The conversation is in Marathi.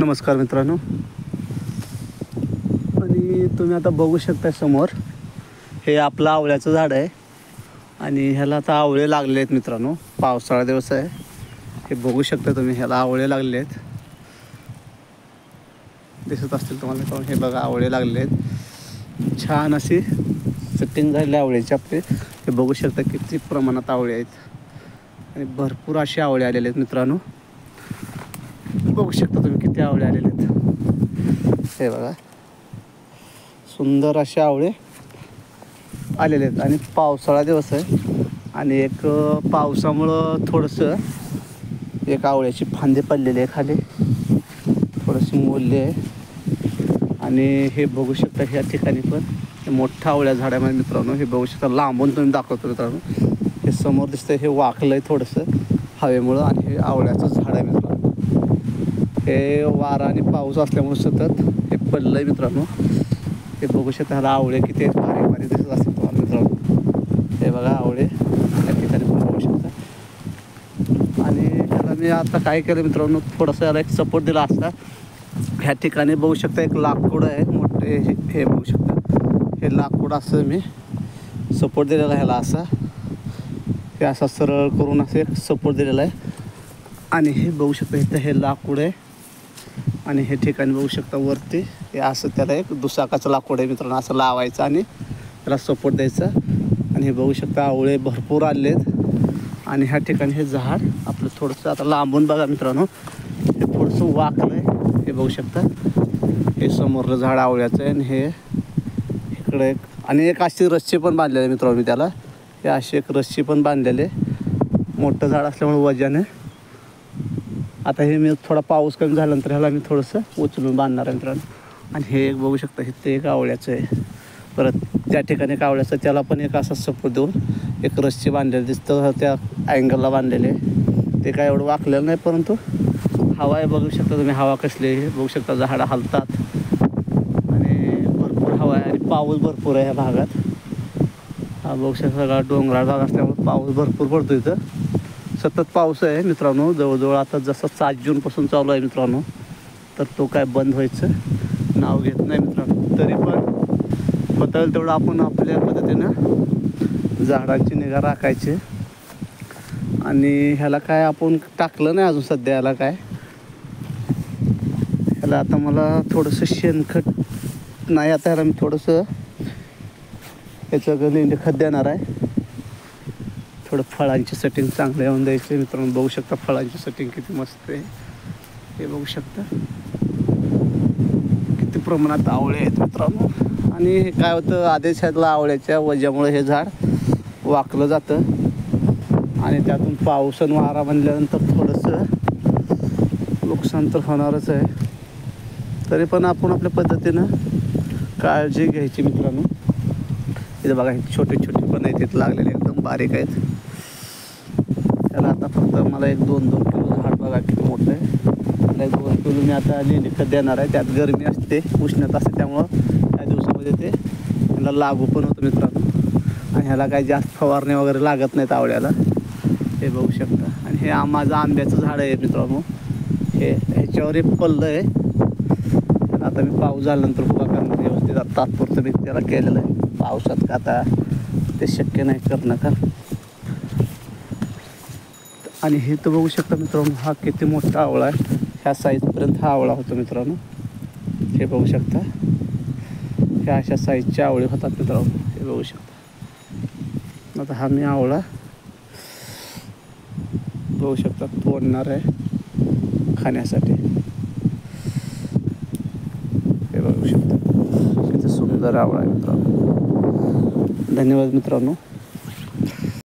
नमस्कार मित्रांनो. आणि तुम्ही आता बघू शकता समोर हे आपलं आवळ्याचं झाड आहे आणि ह्याला आता आवळे लागले आहेत मित्रांनो. पावसाळा दिवस आहे, हे बघू शकता तुम्ही, ह्याला आवळे लागले आहेत. दिसत असतील तुम्हाला. हे बघा आवळे लागले आहेत. छान अशी सेटिंग झालेली आवळ्याची आपले. हे बघू शकता किती प्रमाणात आवळे आहेत आणि भरपूर असे आवळे आलेले आहेत मित्रांनो. बघू शकता तुम्ही किती आवळे आलेले आहेत. हे बघा सुंदर असे आवळे आलेले आहेत आणि पावसाळा दिवस आहे आणि एक पावसामुळं थोडंसं एक आवळ्याची फांदी पडलेली आहे खाली, थोडीशी मोडली आहे. आणि हे बघू शकता ह्या ठिकाणी पण मोठा आवळ्या झाडामध्ये मित्रांनो. हे बघू शकता, लांबून तुम्ही दाखवतो मित्रांनो. हे समोर दिसतंय, हे वाकलं आहे थोडंसं हवेमुळं आणि हे आवळ्याचं झाड आहे मित्रांनो. हे वारा आणि पाऊस असल्यामुळे सतत हे पडलं आहे मित्रांनो. हे बघू शकता, ह्याला आवळे किती आहेत, बारीक बारीक दिसत असतील तुम्हाला मित्रांनो. हे बघा आवळे या ठिकाणी पण बघू शकता. आणि ह्याला मी आता काय केलं मित्रांनो, थोडंसं याला एक सपोर्ट दिला असता. ह्या ठिकाणी बघू शकता एक लाकूड आहे मोठे, हे बघू शकता. हे लाकूड असं मी सपोर्ट दिलेला ह्याला असा, हे असा सरळ करून असं एक सपोर्ट दिलेला आहे. आणि हे बघू शकता इथं हे लाकूड आहे आणि हे ठिकाणी बघू शकता वरती हे असं त्याला एक दुचाकाचं लाकूड आहे मित्रांनो. असं लावायचं आणि त्याला सपोर्ट द्यायचा. आणि हे बघू शकता आवळे भरपूर आले आहेत आणि ह्या ठिकाणी हे झाड आपलं थोडंसं आता लांबून बघा मित्रांनो, हे थोडंसं वाकलं आहे. हे बघू शकता, हे समोरलं झाड आवळ्याचं आहे आणि हे इकडे एक आणि एक अशी रस्सी पण बांधलेली आहे मित्रांनो मी त्याला. हे अशी एक रस्सी पण बांधलेली आहे. मोठं झाड असल्यामुळे वजन आहे. आता हे मी थोडा पाऊस कमी झाल्यानंतर ह्याला मी थोडंसं उचलून बांधणार आहे मित्रांनो. आणि हे एक बघू शकता, हे ते एक आवळ्याचं आहे. परत त्या ठिकाणी एक आवळ्याचं, त्याला पण एक असा सपोर्ट देऊन एक रस्सी बांधलेली दिसतं, त्या अँगलला बांधलेले. ते काय एवढं वाकलेलं नाही, परंतु हवा आहे बघू शकता तुम्ही. हवा कसली आहे बघू शकता, झाडं हलतात आणि भरपूर हवा आहे आणि पाऊस भरपूर आहे ह्या भागात. हा बघू शकता सगळा डोंगराळ भाग असल्यामुळे पाऊस भरपूर पडतो इथं. सतत पाऊस आहे मित्रांनो. जवळजवळ आता जसं 7 जूनपासून चालू आहे मित्रांनो, तर तो काय बंद व्हायचं नाव घेत नाही मित्रांनो. तरी पण बदल तेवढं आपण आपल्या पद्धतीनं झाडांची निगा राखायची. आणि ह्याला काय आपण टाकलं नाही अजून सध्या. ह्याला काय, ह्याला आता मला थोडंसं शेणखत नाही, आता ह्याला मी थोडंसं ह्याचं लेंडी खत देणार आहे. थोडं फळांची सेटिंग चांगलं येऊन द्यायचं मित्रांनो. बघू शकता फळांची सेटिंग किती मस्त आहे. हे बघू शकता किती प्रमाणात आवळे आहेत मित्रांनो. आणि हे काय होतं, आदेश ह्यातला आवळ्याच्या वजामुळे हे झाड वाकलं जातं आणि त्यातून पाऊस आणि वारा बनल्यानंतर थोडंसं नुकसान तर होणारच आहे. तरी पण आपण आपल्या पद्धतीनं काळजी घ्यायची मित्रांनो. इथं बघा, हे छोटे छोटे पण आहेत, इथं लागलेले एकदम बारीक आहेत. त्याला आता फक्त मला एक 2-2 किलो झाड बघा किती मोठं आहे. त्याला 2 किलो मी आता लेंडी खत देणार आहे. त्यात गरमी असते, उष्णता असते, त्यामुळं त्या दिवसामध्ये ते ह्याला लागू पण होतं मित्रांनो. आणि ह्याला काही जास्त फवारणी वगैरे लागत नाहीत आवळ्याला. हे बघू शकता. आणि हे माझं आंब्याचं झाड आहे मित्रांनो. हे ह्याच्यावर एक पल्लं आहे. आता मी पाऊस झाल्यानंतर उभा करणार व्यवस्थित. आता तात्पुरतं मी त्याला केलेलं आहे. पावसात का आता ते शक्य नाही करणं का. आणि हे तर बघू शकता मित्रांनो, हा किती मोठा आवळा आहे. ह्या साईजपर्यंत हा आवळा होतो मित्रांनो. हे बघू शकता, ह्या अशा साईजचे आवळे होतात मित्रांनो. हे बघू शकता. आता हा मी आवळा बघू शकता तोडणार आहे खाण्यासाठी. हे बघू शकता किती सुंदर आवळा आहे मित्रांनो. धन्यवाद मित्रांनो.